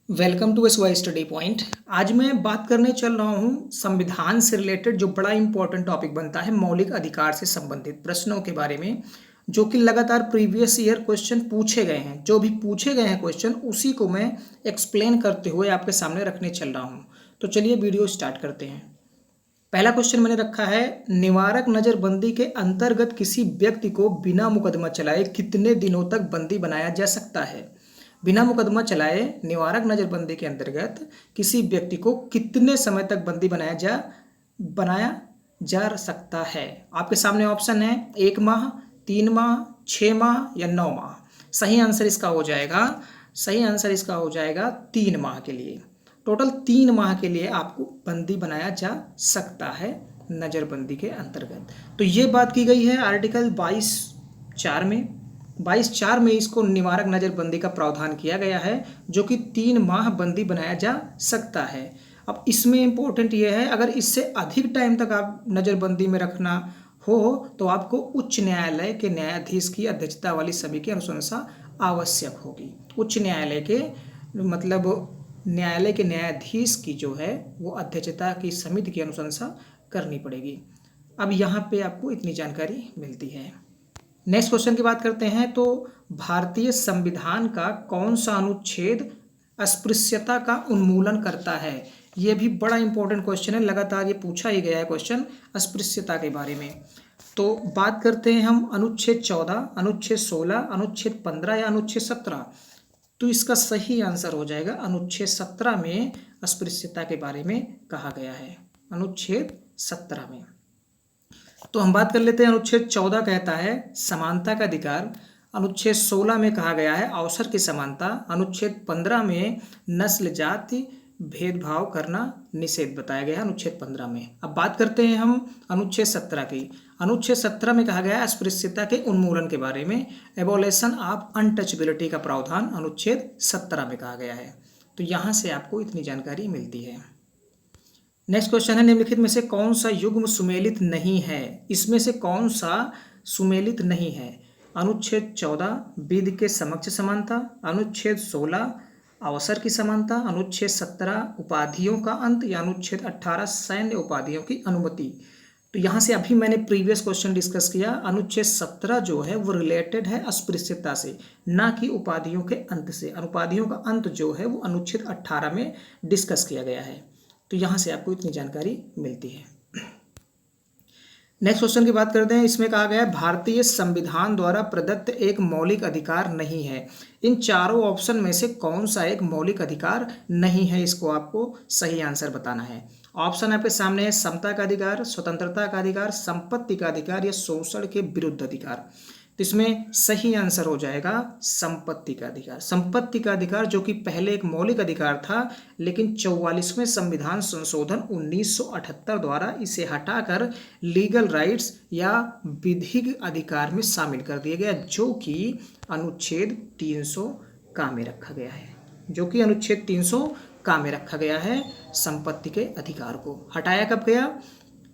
Welcome to S Y study point. आज मैं बात करने चल रहा हूँ संविधान से रिलेटेड जो बड़ा इंपॉर्टेंट टॉपिक बनता है मौलिक अधिकार से संबंधित प्रश्नों के बारे में, जो कि लगातार प्रीवियस ईयर क्वेश्चन पूछे गए हैं। जो भी पूछे गए हैं क्वेश्चन उसी को मैं एक्सप्लेन करते हुए आपके सामने रखने चल रहा हूँ। तो चलिए वीडियो स्टार्ट करते हैं। पहला क्वेश्चन मैंने रखा है, निवारक नजरबंदी के अंतर्गत किसी व्यक्ति को बिना मुकदमा चलाए कितने दिनों तक बंदी बनाया जा सकता है। बिना मुकदमा चलाए निवारक नजरबंदी के अंतर्गत किसी व्यक्ति को कितने समय तक बंदी बनाया जा सकता है। आपके सामने ऑप्शन है 1 माह, 3 माह, 6 माह या 9 माह। सही आंसर इसका हो जाएगा 3 माह के लिए। टोटल 3 माह के लिए आपको बंदी बनाया जा सकता है नज़रबंदी के अंतर्गत। तो ये बात की गई है आर्टिकल 22(4) में। 22(4) में इसको निवारक नज़रबंदी का प्रावधान किया गया है, जो कि 3 माह बंदी बनाया जा सकता है। अब इसमें इम्पोर्टेंट ये है, अगर इससे अधिक टाइम तक आप नज़रबंदी में रखना हो तो आपको उच्च न्यायालय के न्यायाधीश की अध्यक्षता वाली समिति की अनुशंसा आवश्यक होगी। उच्च न्यायालय के मतलब न्यायालय के न्यायाधीश की जो है वो अध्यक्षता की समिति की अनुशंसा करनी पड़ेगी। अब यहाँ पे आपको इतनी जानकारी मिलती है। नेक्स्ट क्वेश्चन की बात करते हैं। तो भारतीय संविधान का कौन सा अनुच्छेद अस्पृश्यता का उन्मूलन करता है। ये भी बड़ा इंपॉर्टेंट क्वेश्चन है, लगातार ये पूछा ही गया है क्वेश्चन अस्पृश्यता के बारे में। तो बात करते हैं हम अनुच्छेद 14, अनुच्छेद 16, अनुच्छेद 15 या अनुच्छेद 17। तो इसका सही आंसर हो जाएगा अनुच्छेद 17 में अस्पृश्यता के बारे में कहा गया है। अनुच्छेद 17 में तो हम बात कर लेते हैं। अनुच्छेद 14 कहता है समानता का अधिकार। अनुच्छेद 16 में कहा गया है अवसर की समानता। अनुच्छेद 15 में नस्ल जाति भेदभाव करना निषेध बताया गया है अनुच्छेद 15 में। अब बात करते हैं हम अनुच्छेद 17 की। अनुच्छेद 17 में कहा गया है अस्पृश्यता के उन्मूलन के बारे में, एबोलिशन ऑफ अनटचेबिलिटी का प्रावधान अनुच्छेद 17 में कहा गया है। तो यहाँ से आपको इतनी जानकारी मिलती है। नेक्स्ट क्वेश्चन है, निम्नलिखित में से कौन सा युग्म सुमेलित नहीं है। इसमें से कौन सा सुमेलित नहीं है। अनुच्छेद 14 विधि के समक्ष समानता, अनुच्छेद 16 अवसर की समानता, अनुच्छेद 17 उपाधियों का अंत या अनुच्छेद 18 सैन्य उपाधियों की अनुमति। तो यहाँ से अभी मैंने प्रीवियस क्वेश्चन डिस्कस किया, अनुच्छेद 17 जो है वो रिलेटेड है अस्पृश्यता से, ना कि उपाधियों के अंत से। अनुपाधियों का अंत जो है वो अनुच्छेद 18 में डिस्कस किया गया है। तो यहाँ से आपको इतनी जानकारी मिलती है। नेक्स्ट क्वेश्चन की बात करते हैं। इसमें कहा गया है भारतीय संविधान द्वारा प्रदत्त एक मौलिक अधिकार नहीं है। इन चारों ऑप्शन में से कौन सा एक मौलिक अधिकार नहीं है, इसको आपको सही आंसर बताना है। ऑप्शन आपके सामने है समता का अधिकार, स्वतंत्रता का अधिकार, संपत्ति का अधिकार या शोषण के विरुद्ध अधिकार। तो इसमें सही आंसर हो जाएगा संपत्ति का अधिकार। संपत्ति का अधिकार जो कि पहले एक मौलिक अधिकार था, लेकिन 44वें संविधान संशोधन 1978 द्वारा इसे हटाकर लीगल राइट्स या विधिक अधिकार में शामिल कर दिया गया, जो कि अनुच्छेद 300 का में रखा गया है। जो कि अनुच्छेद 300 का में रखा गया है। संपत्ति के अधिकार को हटाया कब गया,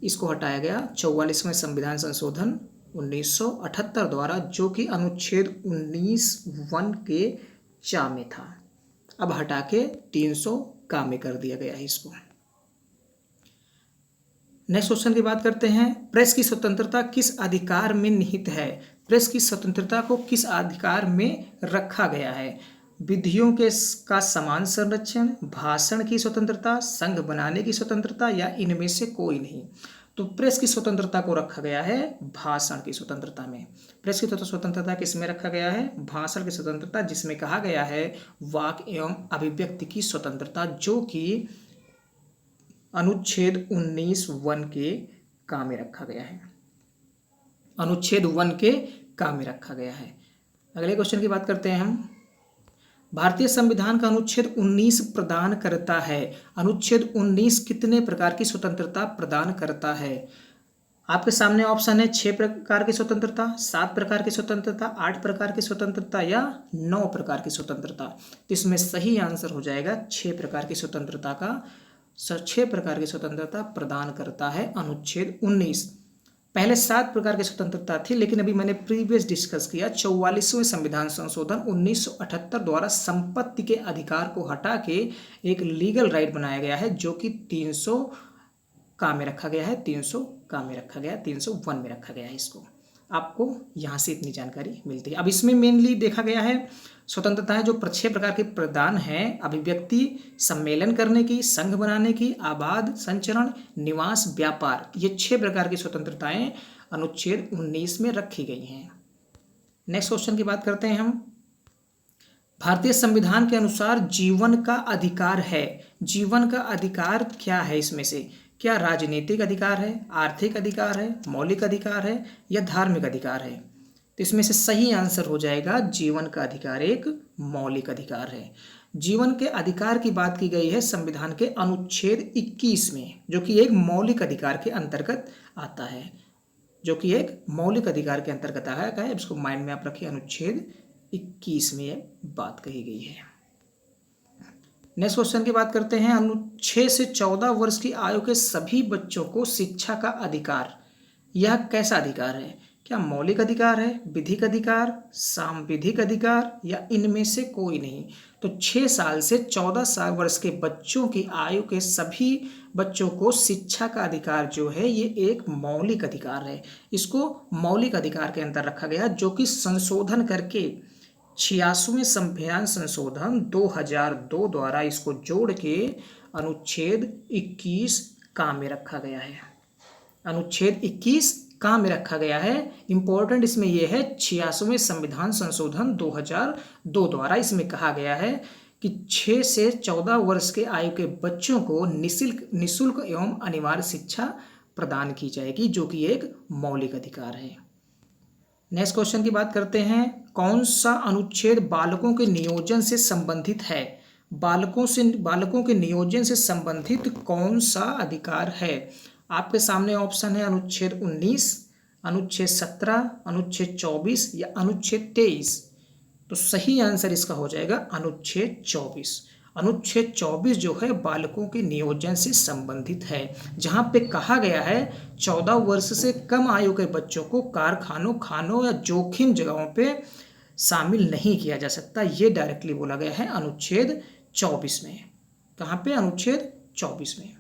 इसको हटाया गया 44वें संविधान संशोधन 1978 द्वारा, जो कि अनुच्छेद 19(1) के चा में था। अब हटा के 300 का में कर दिया गया है इसको। नेक्स्ट क्वेश्चन की बात करते हैं। प्रेस की स्वतंत्रता किस अधिकार में निहित है। प्रेस की स्वतंत्रता को किस अधिकार में रखा गया है। विधियों का समान संरक्षण, भाषण की स्वतंत्रता, संघ बनाने की स्वतंत्रता या इनमें से कोई नहीं। तो प्रेस की स्वतंत्रता को रखा गया है भाषण की स्वतंत्रता में। प्रेस की स्वतंत्रता किस में रखा गया है, भाषण की स्वतंत्रता, जिसमें कहा गया है वाक एवं अभिव्यक्ति की स्वतंत्रता, जो कि अनुच्छेद 19(1) के का में रखा गया है। अनुच्छेद 1 के का में रखा गया है। अगले क्वेश्चन की बात करते हैं हम। भारतीय संविधान का अनुच्छेद 19 प्रदान करता है। अनुच्छेद 19 कितने प्रकार की स्वतंत्रता प्रदान करता है। आपके सामने ऑप्शन है 6 प्रकार की स्वतंत्रता, 7 प्रकार की स्वतंत्रता, 8 प्रकार की स्वतंत्रता या 9 प्रकार की स्वतंत्रता। तो इसमें सही आंसर हो जाएगा 6 प्रकार की स्वतंत्रता का। 6 प्रकार की स्वतंत्रता प्रदान करता है अनुच्छेद 19। पहले 7 प्रकार की स्वतंत्रता थी, लेकिन अभी मैंने प्रीवियस डिस्कस किया 44वें संविधान संशोधन 1978 द्वारा संपत्ति के अधिकार को हटा के एक लीगल राइट बनाया गया है, जो कि 300 का में रखा गया है, 300 का में रखा गया है, 301 में रखा गया है। इसको आपको यहाँ से इतनी जानकारी मिलती है। अब इसमें मेनली देखा गया है स्वतंत्रता है जो 6 प्रकार के प्रदान हैं: अभिव्यक्ति, सम्मेलन करने की, संघ बनाने की, आबाद, संचरण, निवास, व्यापार। ये 6 प्रकार की स्वतंत्रताएं अनुच्छेद 19 में रखी गई हैं। नेक्स्ट क्वेश्चन की बात करते हैं हम। भारतीय संविधान के अनुसार जीवन का अधिकार है। जीवन का अधिकार क्या है? इसमें से क्या राजनीतिक अधिकार है, आर्थिक अधिकार है, मौलिक अधिकार है या धार्मिक अधिकार है? तो इसमें से सही आंसर हो जाएगा जीवन का अधिकार एक मौलिक अधिकार है। जीवन के अधिकार की बात की गई है संविधान के अनुच्छेद 21 में, जो कि एक मौलिक अधिकार के अंतर्गत आता है, जो कि एक मौलिक अधिकार के अंतर्गत आता है। इसको माइंड में आप रखिए, अनुच्छेद 21 में ये बात कही गई है। नेक्स्ट क्वेश्चन की बात करते हैं। 6 से 14 वर्ष की आयु के सभी बच्चों को शिक्षा का अधिकार, यह कैसा अधिकार है? क्या मौलिक अधिकार है, विधिक अधिकार, सांविधिक अधिकार या इनमें से कोई नहीं? तो 6 साल से 14 साल वर्ष के बच्चों की आयु के सभी बच्चों को शिक्षा का अधिकार जो है ये एक मौलिक अधिकार है। इसको मौलिक अधिकार के अंदर रखा गया, जो कि संशोधन करके 86वें संविधान संशोधन 2002 द्वारा इसको जोड़ के अनुच्छेद 21 का में रखा गया है। अनुच्छेद 21 का में रखा गया है। इंपॉर्टेंट इसमें यह है 86वें संविधान संशोधन 2002 द्वारा इसमें कहा गया है कि 6 से 14 वर्ष के आयु के बच्चों को निःशुल्क एवं अनिवार्य शिक्षा प्रदान की जाएगी, जो कि एक मौलिक अधिकार है। नेक्स्ट क्वेश्चन की बात करते हैं। कौन सा अनुच्छेद बालकों के नियोजन से संबंधित है? बालकों के नियोजन से संबंधित कौन सा अधिकार है? आपके सामने ऑप्शन है अनुच्छेद 19, अनुच्छेद 17, अनुच्छेद 24 या अनुच्छेद 23। तो सही आंसर इसका हो जाएगा अनुच्छेद 24। अनुच्छेद 24 जो है बालकों के नियोजन से संबंधित है, जहां पे कहा गया है 14 वर्ष से कम आयु के बच्चों को कारखानों, खानों या जोखिम जगहों पे शामिल नहीं किया जा सकता। ये डायरेक्टली बोला गया है अनुच्छेद 24 में। कहाँ पे? अनुच्छेद 24 में।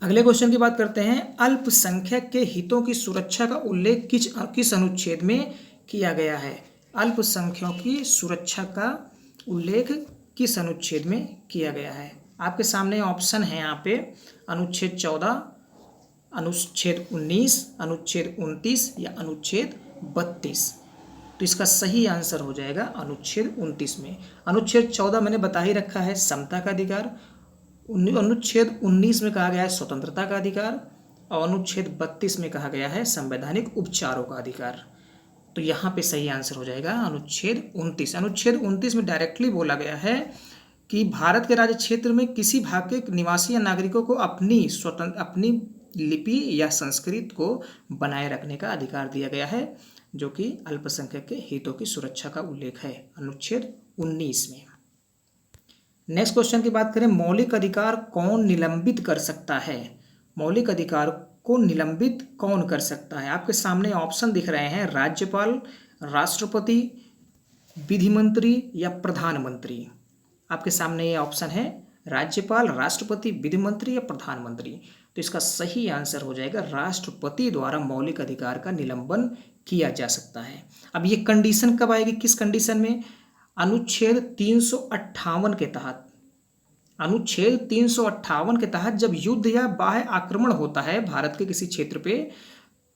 अगले क्वेश्चन की बात करते हैं। अल्पसंख्यक के हितों की सुरक्षा का उल्लेख किस अनुच्छेद में किया गया है? अल्पसंख्यकों की सुरक्षा का उल्लेख किस अनुच्छेद में किया गया है? आपके सामने ऑप्शन है यहाँ पे अनुच्छेद 14, अनुच्छेद 19, अनुच्छेद 29 या अनुच्छेद 32। तो इसका सही आंसर हो जाएगा अनुच्छेद 29 में। अनुच्छेद 14 मैंने बता ही रखा है समता का अधिकार, अनुच्छेद 19 में कहा गया है स्वतंत्रता का अधिकार और अनुच्छेद 32 में कहा गया है संवैधानिक उपचारों का अधिकार। तो यहाँ पे सही आंसर हो जाएगा अनुच्छेद 29। अनुच्छेद 29 में डायरेक्टली बोला गया है कि भारत के राज्य क्षेत्र में किसी भाग के निवासी या नागरिकों को अपनी लिपि या संस्कृत को बनाए रखने का अधिकार दिया गया है, जो कि अल्पसंख्यक के हितों की सुरक्षा का उल्लेख है अनुच्छेद 19 में। नेक्स्ट क्वेश्चन की बात करें। मौलिक अधिकार कौन निलंबित कर सकता है? मौलिक अधिकार को निलंबित कौन कर सकता है? आपके सामने ऑप्शन दिख रहे हैं राज्यपाल, राष्ट्रपति, विधि मंत्री या प्रधानमंत्री। आपके सामने ये ऑप्शन है राज्यपाल, राष्ट्रपति, विधि मंत्री या प्रधानमंत्री। तो इसका सही आंसर हो जाएगा राष्ट्रपति द्वारा मौलिक अधिकार का निलंबन किया जा सकता है। अब ये कंडीशन कब आएगी, किस कंडीशन में? अनुच्छेद 358 के तहत। अनुच्छेद 358 के तहत जब युद्ध या बाह्य आक्रमण होता है भारत के किसी क्षेत्र पे,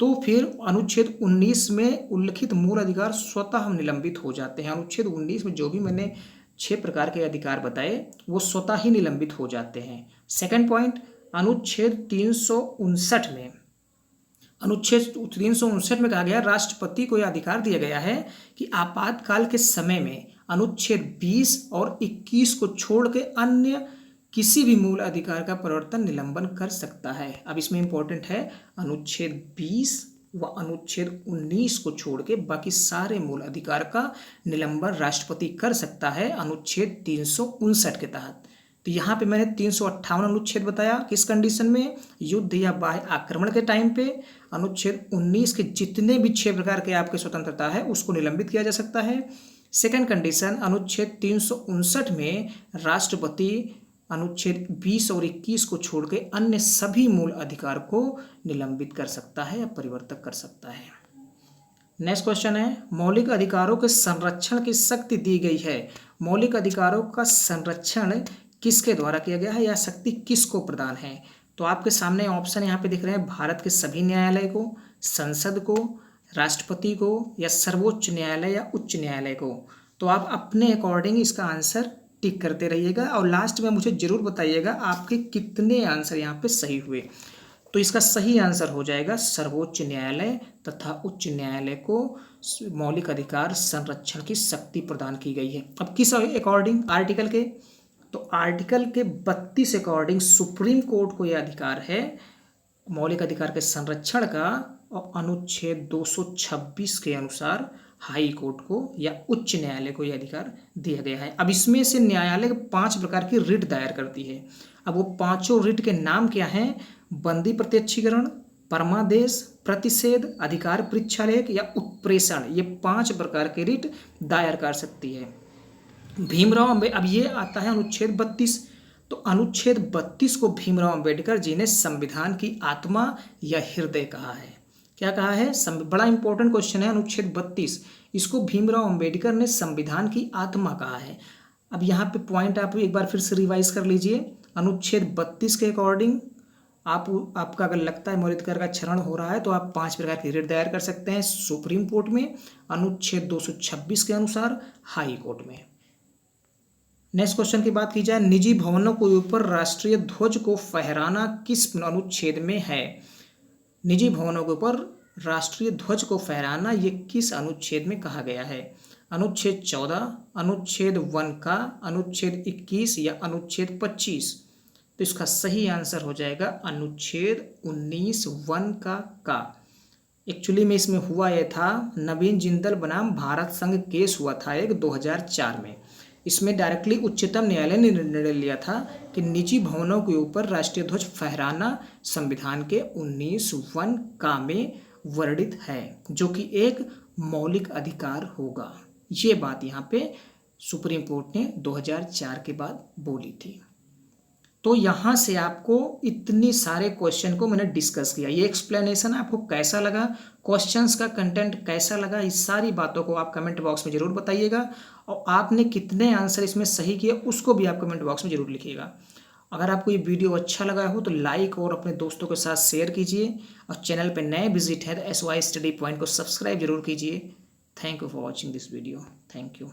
तो फिर अनुच्छेद 19 में उल्लिखित मूल अधिकार स्वतः निलंबित हो जाते हैं। अनुच्छेद 19 में जो भी मैंने 6 प्रकार के अधिकार बताए वो स्वतः ही निलंबित हो जाते हैं। सेकंड पॉइंट, अनुच्छेद 359 में कहा गया राष्ट्रपति को यह अधिकार दिया गया है कि आपातकाल के समय में अनुच्छेद 20 और 21 को छोड़ के अन्य किसी भी मूल अधिकार का परिवर्तन निलंबन कर सकता है। अब इसमें इंपॉर्टेंट है अनुच्छेद 20 व अनुच्छेद 19 को छोड़ के बाकी सारे मूल अधिकार का निलंबन राष्ट्रपति कर सकता है अनुच्छेद 359 के तहत। तो यहाँ पे मैंने 358 अनुच्छेद बताया किस कंडीशन में, युद्ध या बाह्य आक्रमण के टाइम पे। अनुच्छेद 19 के जितने भी 6 प्रकार के आपके स्वतंत्रता है उसको निलंबित किया जा सकता है। सेकंड कंडीशन, अनुच्छेद 359 में राष्ट्रपति अनुच्छेद 20 और 21 को छोड़ के अन्य सभी मूल अधिकार को निलंबित कर सकता है या परिवर्तन कर सकता है। नेक्स्ट क्वेश्चन है, मौलिक अधिकारों के संरक्षण की शक्ति दी गई है। मौलिक अधिकारों का संरक्षण किसके द्वारा किया गया है या शक्ति किसको प्रदान है? तो आपके सामने ऑप्शन यहाँ पे दिख रहे हैं, भारत के सभी न्यायालय को, संसद को, राष्ट्रपति को, या सर्वोच्च न्यायालय या उच्च न्यायालय को। तो आप अपने अकॉर्डिंग इसका आंसर टिक करते रहिएगा और लास्ट में मुझे जरूर बताइएगा आपके कितने आंसर यहाँ पे सही हुए। तो इसका सही आंसर हो जाएगा सर्वोच्च न्यायालय तथा उच्च न्यायालय को मौलिक अधिकार संरक्षण की शक्ति प्रदान की गई है। अब किस अकॉर्डिंग? आर्टिकल के, तो आर्टिकल के 32 अकॉर्डिंग सुप्रीम कोर्ट को यह अधिकार है मौलिक अधिकार के संरक्षण का, और अनुच्छेद 226 के अनुसार हाई कोर्ट को या उच्च न्यायालय को यह अधिकार दिया गया है। अब इसमें से न्यायालय 5 प्रकार की रिट दायर करती है। अब वो पांचों रिट के नाम क्या हैं? बंदी प्रत्यक्षीकरण, परमादेश, प्रतिषेध, अधिकार परीक्षालेख या उत्प्रेषण। ये 5 प्रकार के रिट दायर कर सकती है भीमराव अब ये आता है अनुच्छेद 32। तो अनुच्छेद 32 को भीमराव अंबेडकर जी ने संविधान की आत्मा या हृदय कहा है। क्या कहा है? बड़ा इंपॉर्टेंट क्वेश्चन है अनुच्छेद 32, इसको भीमराव अंबेडकर ने संविधान की आत्मा कहा है। अब यहाँ पे पॉइंट आप एक बार फिर से रिवाइज कर लीजिए। अनुच्छेद 32 के अकॉर्डिंग आपका अगर लगता है मौलिक अधिकार का क्षरण हो रहा है तो आप 5 प्रकार की रिट दायर कर सकते हैं सुप्रीम कोर्ट में, अनुच्छेद 226 के अनुसार हाई कोर्ट में। नेक्स्ट क्वेश्चन की बात की जाए, निजी भवनों के ऊपर राष्ट्रीय ध्वज को फहराना किस अनुच्छेद में है? निजी भवनों के ऊपर राष्ट्रीय ध्वज को फहराना ये किस अनुच्छेद में कहा गया है? अनुच्छेद 14, अनुच्छेद 1 का, अनुच्छेद 21 या अनुच्छेद 25? तो इसका सही आंसर हो जाएगा अनुच्छेद 19 1 का। एक्चुअली में इसमें हुआ यह था, नवीन जिंदल बनाम भारत संघ केस हुआ था एक 2004 में। इसमें डायरेक्टली उच्चतम न्यायालय ने निर्णय लिया था कि निजी भवनों के ऊपर राष्ट्रीय ध्वज फहराना संविधान के 19 1 का में वर्णित है, जो कि एक मौलिक अधिकार होगा। ये बात यहाँ पे सुप्रीम कोर्ट ने 2004 के बाद बोली थी। तो यहाँ से आपको इतनी सारे क्वेश्चन को मैंने डिस्कस किया। ये एक्सप्लेनेशन आपको कैसा लगा, क्वेश्चंस का कंटेंट कैसा लगा, इस सारी बातों को आप कमेंट बॉक्स में जरूर बताइएगा। और आपने कितने आंसर इसमें सही किए उसको भी आप कमेंट बॉक्स में जरूर लिखिएगा। अगर आपको ये वीडियो अच्छा लगा हो तो लाइक और अपने दोस्तों के साथ शेयर कीजिए, और चैनल पर नए विजिट है तो SY स्टडी पॉइंट को सब्सक्राइब जरूर कीजिए। Thank you for watching this video. Thank you.